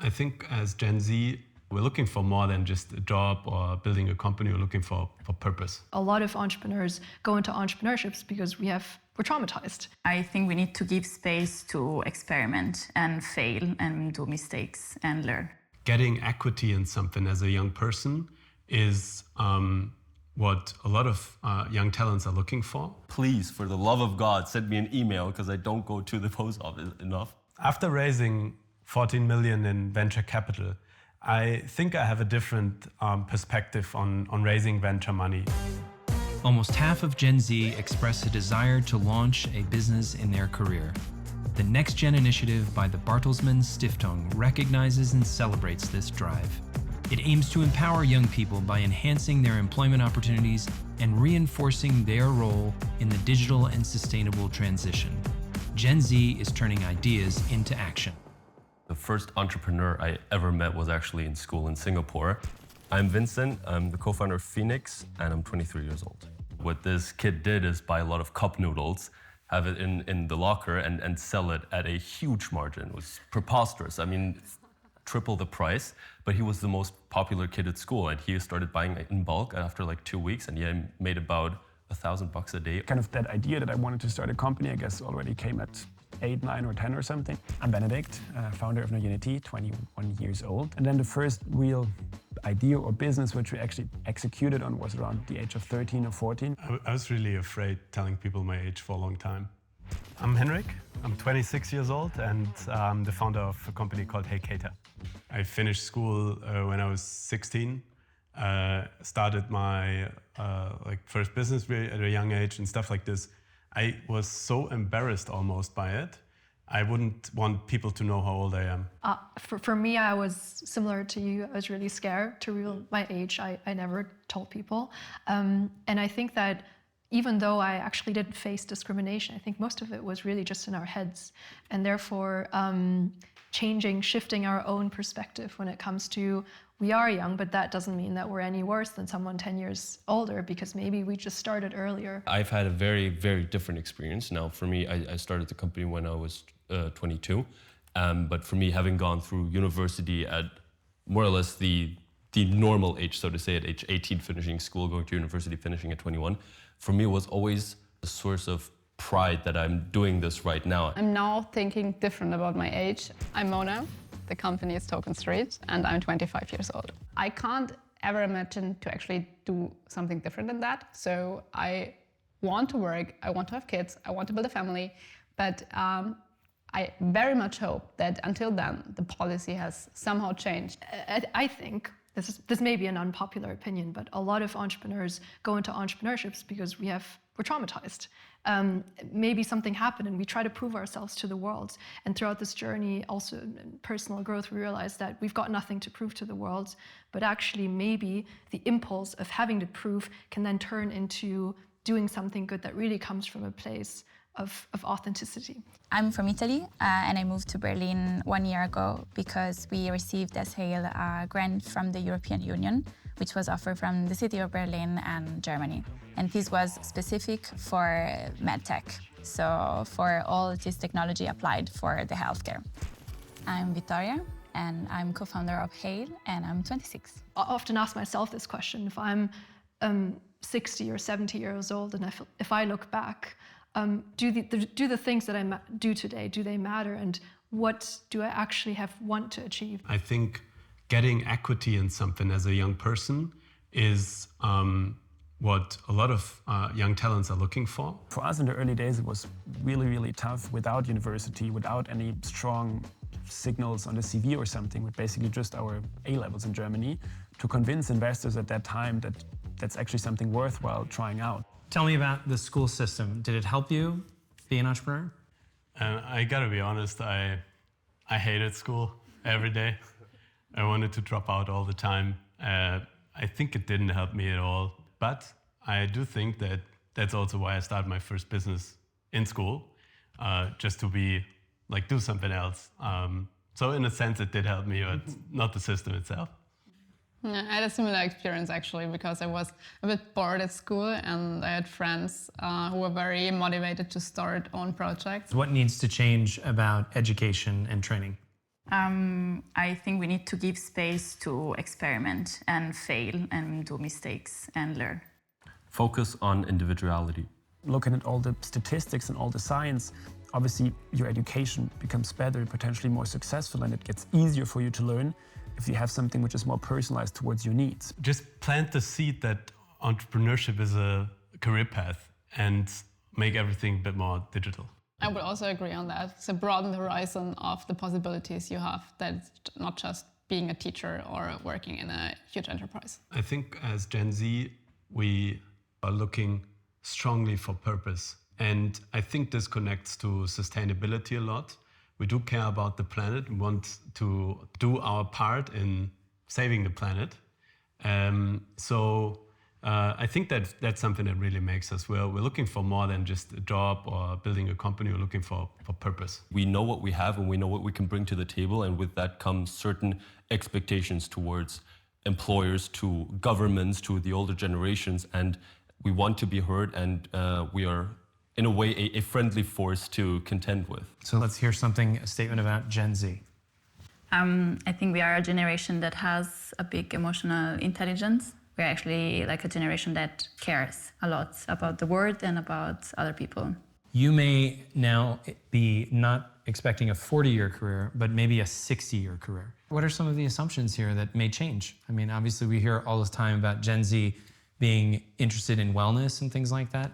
I think as Gen Z, we're looking for more than just a job or building a company. We're looking for purpose. A lot of entrepreneurs go into entrepreneurships because we're traumatized. I think we need to give space to experiment and fail and do mistakes and learn. Getting equity in something as a young person is what a lot of young talents are looking for. Please, for the love of God, send me an email because I don't go to the post office enough. After raising 14 million in venture capital, I think I have a different perspective on raising venture money. Almost half of Gen Z express a desire to launch a business in their career. The NextGen initiative by the Bertelsmann Stiftung recognizes and celebrates this drive. It aims to empower young people by enhancing their employment opportunities and reinforcing their role in the digital and sustainable transition. Gen Z is turning ideas into action. The first entrepreneur I ever met was actually in school in Singapore. I'm Vincent, I'm the co-founder of Phoenix, and I'm 23 years old. What this kid did is buy a lot of cup noodles, have it in the locker, and sell it at a huge margin. It was preposterous. I mean, triple the price, but he was the most popular kid at school, and he started buying it in bulk after like 2 weeks, and he made about $1,000 a day. Kind of that idea that I wanted to start a company, I guess, already came at 8, 9, or 10 or something. I'm Benedict, founder of Unity, 21 years old. And then the first real idea or business which we actually executed on was around the age of 13 or 14. I was really afraid telling people my age for a long time. I'm Henrik, I'm 26 years old, and I'm the founder of a company called Hey Cater. I finished school when I was 16, started my first business at a young age and stuff like this. I was so embarrassed almost by it. I wouldn't want people to know how old I am. For me, I was similar to you. I was really scared to reveal my age. I never told people. And I think that even though I actually didn't face discrimination, I think most of it was really just in our heads. And therefore, shifting our own perspective when it comes to we are young, but that doesn't mean that we're any worse than someone 10 years older, because maybe we just started earlier. I've had a very, very different experience. Now, for me, I started the company when I was 22. But for me, having gone through university at more or less the normal age, so to say, at age 18, finishing school, going to university, finishing at 21, for me, it was always a source of pride that I'm doing this right now. I'm now thinking different about my age. I'm Mona. The company is Token Street, and I'm 25 years old. I can't ever imagine to actually do something different than that. So I want to work, I want to have kids, I want to build a family, but I very much hope that until then, the policy has somehow changed. I think, this may be an unpopular opinion, but a lot of entrepreneurs go into entrepreneurships because we're traumatized. Maybe something happened and we try to prove ourselves to the world. And throughout this journey, also in personal growth, we realize that we've got nothing to prove to the world, but actually maybe the impulse of having to prove can then turn into doing something good that really comes from a place of authenticity. I'm from Italy and I moved to Berlin 1 year ago because we received as Hale a grant from the European Union, which was offered from the city of Berlin and Germany. And this was specific for medtech, so for all this technology applied for the healthcare. I'm Vittoria and I'm co-founder of Hale and I'm 26. I often ask myself this question: if I'm 60 or 70 years old and if I look back, do the things that I do today, do they matter? And what do I actually want to achieve? I think getting equity in something as a young person is what a lot of young talents are looking for. For us in the early days, it was really, really tough without university, without any strong signals on the CV or something, with basically just our A-levels in Germany, to convince investors at that time that that's actually something worthwhile trying out. Tell me about the school system. Did it help you be an entrepreneur? I gotta be honest, I hated school every day. I wanted to drop out all the time. I think it didn't help me at all. But I do think that that's also why I started my first business in school, just to do something else. So in a sense, it did help me, but not the system itself. Yeah, I had a similar experience actually, because I was a bit bored at school and I had friends who were very motivated to start own projects. What needs to change about education and training? I think we need to give space to experiment and fail and do mistakes and learn. Focus on individuality. Looking at all the statistics and all the science, obviously your education becomes better, potentially more successful, and it gets easier for you to learn if you have something which is more personalized towards your needs. Just plant the seed that entrepreneurship is a career path and make everything a bit more digital. I would also agree on that. So broaden the horizon of the possibilities you have, that it's not just being a teacher or working in a huge enterprise. I think as Gen Z, we are looking strongly for purpose. And I think this connects to sustainability a lot. We do care about the planet. We want to do our part in saving the planet. I think that's something that really makes us. We're looking for more than just a job or building a company. We're looking for purpose. We know what we have and we know what we can bring to the table, and with that comes certain expectations towards employers, to governments, to the older generations, and we want to be heard, and we are, in a way, a friendly force to contend with. So let's hear a statement about Gen Z. I think we are a generation that has a big emotional intelligence. We're actually like a generation that cares a lot about the world and about other people. You may now be not expecting a 40-year career, but maybe a 60-year career. What are some of the assumptions here that may change? I mean, obviously we hear all the time about Gen Z being interested in wellness and things like that.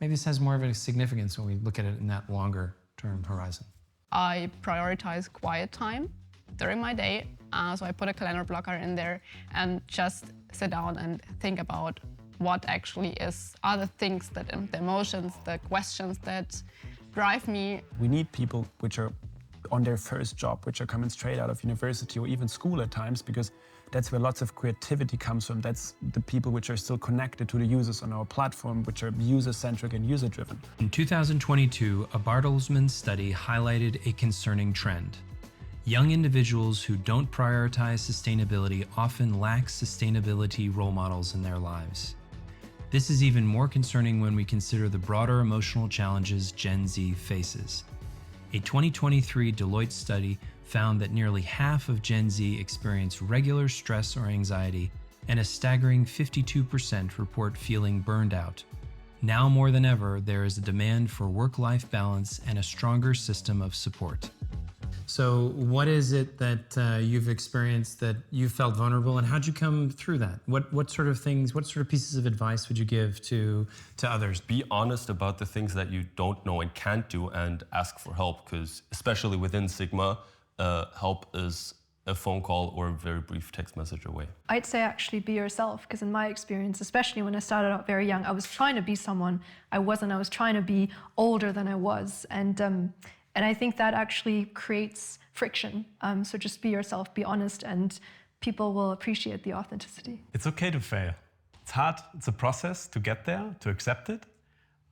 Maybe this has more of a significance when we look at it in that longer term horizon. I prioritize quiet time during my day. So I put a calendar blocker in there and just sit down and think about what actually are the things that, the emotions, the questions that drive me. We need people which are on their first job, which are coming straight out of university or even school at times, because that's where lots of creativity comes from. That's the people which are still connected to the users on our platform, which are user-centric and user-driven. In 2022, a Bertelsmann study highlighted a concerning trend. Young individuals who don't prioritize sustainability often lack sustainability role models in their lives. This is even more concerning when we consider the broader emotional challenges Gen Z faces. A 2023 Deloitte study found that nearly half of Gen Z experience regular stress or anxiety, and a staggering 52% report feeling burned out. Now more than ever, there is a demand for work-life balance and a stronger system of support. So what is it that you've experienced that you felt vulnerable, and how'd you come through that? What sort of things, what sort of pieces of advice would you give to others? Be honest about the things that you don't know and can't do, and ask for help, because especially within Sigma, help is a phone call or a very brief text message away. I'd say actually be yourself, because in my experience, especially when I started out very young, I was trying to be someone I wasn't. I was trying to be older than I was. And I think that actually creates friction. So just be yourself, be honest, and people will appreciate the authenticity. It's okay to fail. It's hard. It's a process to get there, to accept it.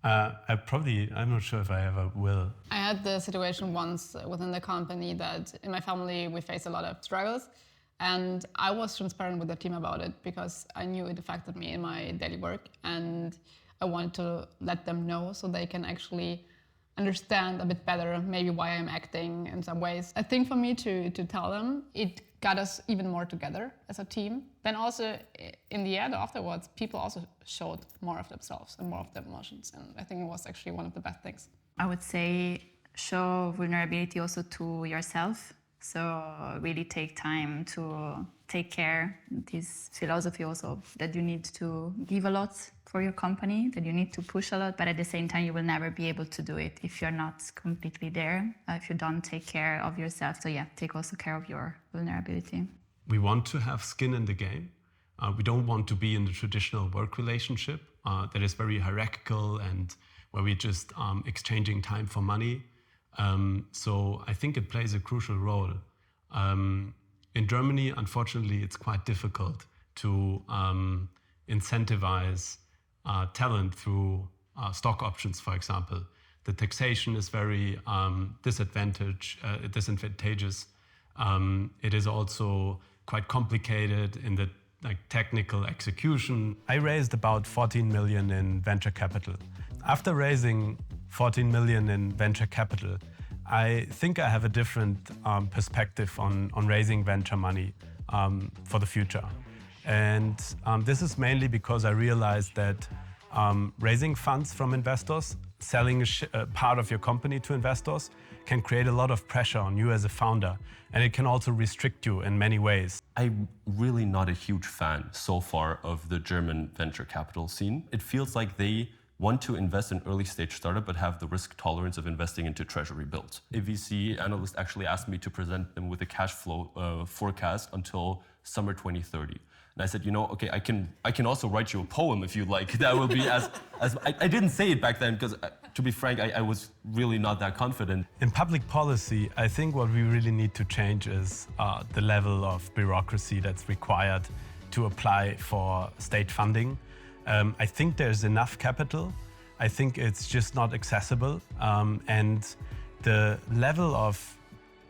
I'm not sure if I ever will. I had the situation once within the company that in my family we faced a lot of struggles, and I was transparent with the team about it because I knew it affected me in my daily work, and I wanted to let them know so they can actually understand a bit better maybe why I'm acting in some ways. I think for me to tell them, it got us even more together as a team. Then also in the end afterwards, people also showed more of themselves and more of their emotions, and I think it was actually one of the best things. I would say show vulnerability also to yourself. So really take time to take care. This philosophy also that you need to give a lot for your company, that you need to push a lot, but at the same time you will never be able to do it if you're not completely there, if you don't take care of yourself. So yeah, take also care of your vulnerability. We want to have skin in the game. We don't want to be in the traditional work relationship that is very hierarchical and where we're just exchanging time for money. So I think it plays a crucial role. In Germany, unfortunately, it's quite difficult to incentivize talent through stock options, for example. The taxation is very disadvantageous. It is also quite complicated in the technical execution. I raised about 14 million in venture capital. After raising 14 million in venture capital, I think I have a different perspective on raising venture money for the future. And this is mainly because I realized that raising funds from investors, selling a part of your company to investors, can create a lot of pressure on you as a founder, and it can also restrict you in many ways. I'm really not a huge fan so far of the German venture capital scene. It feels like they want to invest in early stage startup but have the risk tolerance of investing into treasury bills. A VC analyst actually asked me to present them with a cash flow forecast until summer 2030. And I said, okay, I can also write you a poem if you like. That will be as I didn't say it back then because, to be frank, I was really not that confident. In public policy, I think what we really need to change is the level of bureaucracy that's required to apply for state funding. I think there's enough capital. I think it's just not accessible. And the level of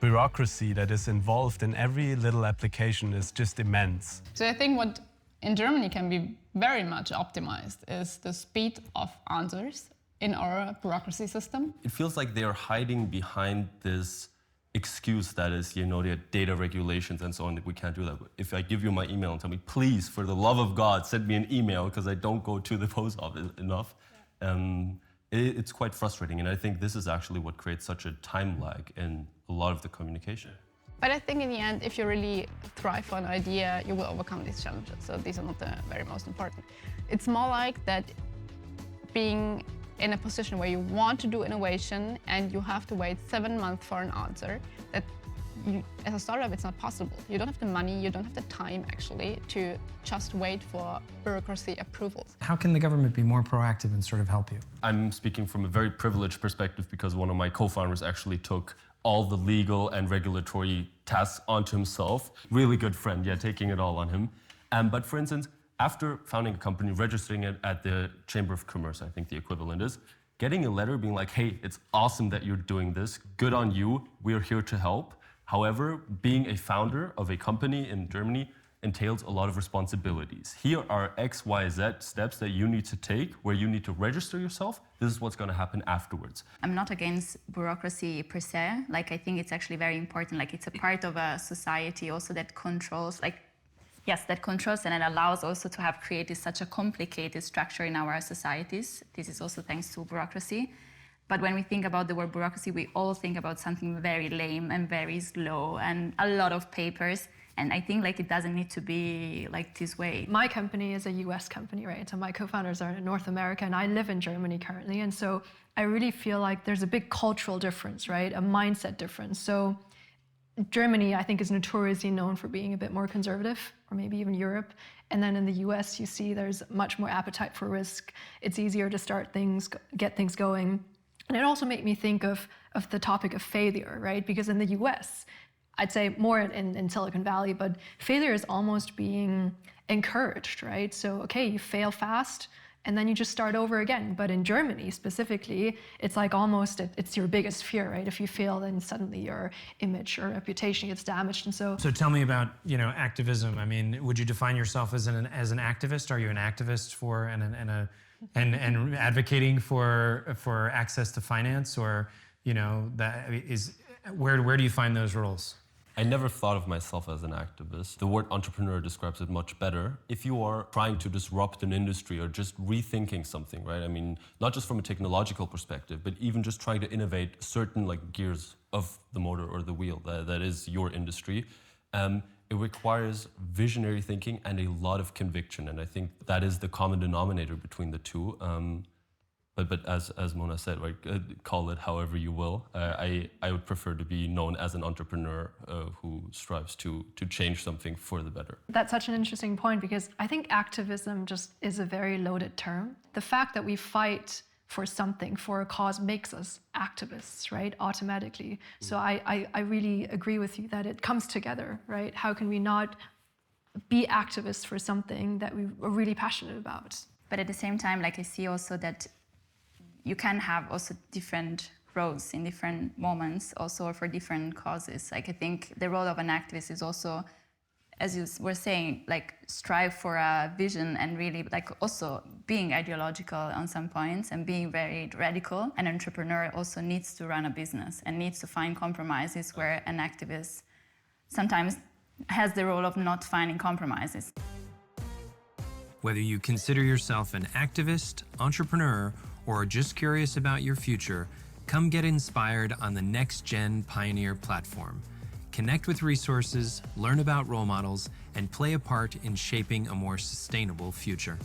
bureaucracy that is involved in every little application is just immense. So I think what in Germany can be very much optimized is the speed of answers in our bureaucracy system. It feels like they are hiding behind this excuse that is, the data regulations and so on, that we can't do that. If I give you my email and tell me, please, for the love of God, send me an email because I don't go to the post office enough, it's quite frustrating. And I think this is actually what creates such a time lag in a lot of the communication. But I think in the end, if you really thrive for an idea, you will overcome these challenges. So these are not the very most important. It's more like that being in a position where you want to do innovation and you have to wait 7 months for an answer, that as a startup, it's not possible. You don't have the money, you don't have the time actually to just wait for bureaucracy approvals. How can the government be more proactive and sort of help you? I'm speaking from a very privileged perspective because one of my co-founders actually took all the legal and regulatory tasks onto himself. Really good friend, taking it all on him. But for instance, after founding a company, registering it at the Chamber of Commerce, I think the equivalent is, getting a letter being like, hey, it's awesome that you're doing this, good on you, we are here to help. However, being a founder of a company in Germany entails a lot of responsibilities. Here are X, Y, Z steps that you need to take, where you need to register yourself. This is what's going to happen afterwards. I'm not against bureaucracy per se. I think it's actually very important. It's a part of a society also that controls, that controls and it allows also to have created such a complicated structure in our societies. This is also thanks to bureaucracy. But when we think about the word bureaucracy, we all think about something very lame and very slow and a lot of papers. And I think it doesn't need to be this way. My company is a US company, right? So my co-founders are in North America and I live in Germany currently. And so I really feel like there's a big cultural difference, right? A mindset difference. So Germany, I think, is notoriously known for being a bit more conservative, or maybe even Europe. And then in the US, you see there's much more appetite for risk. It's easier to start things, get things going. And it also made me think of the topic of failure, right? Because in the US, I'd say more in Silicon Valley, but failure is almost being encouraged, right? So, okay, you fail fast, and then you just start over again. But in Germany specifically, it's almost, it's your biggest fear, right? If you fail, then suddenly your image or reputation gets damaged. And so tell me about, activism. I mean, would you define yourself as an activist? Are you an activist for and advocating for access to finance, or that is where do you find those roles? I never thought of myself as an activist. The word entrepreneur describes it much better. If you are trying to disrupt an industry or just rethinking something, right? I mean, not just from a technological perspective, but even just trying to innovate certain gears of the motor or the wheel that is your industry. It requires visionary thinking and a lot of conviction. And I think that is the common denominator between the two. But as Mona said, right, call it however you will. I would prefer to be known as an entrepreneur who strives to change something for the better. That's such an interesting point, because I think activism just is a very loaded term. The fact that we fight for something, for a cause, makes us activists, right, automatically. So I really agree with you that it comes together, right? How can we not be activists for something that we are really passionate about? But at the same time, I see also that you can have also different roles in different moments, also for different causes. I think the role of an activist is also as you were saying, like strive for a vision and really like also being ideological on some points and being very radical. An entrepreneur also needs to run a business and needs to find compromises where an activist sometimes has the role of not finding compromises. Whether you consider yourself an activist, entrepreneur, or are just curious about your future, come get inspired on the NextGen Pioneer platform. Connect with resources, learn about role models, and play a part in shaping a more sustainable future.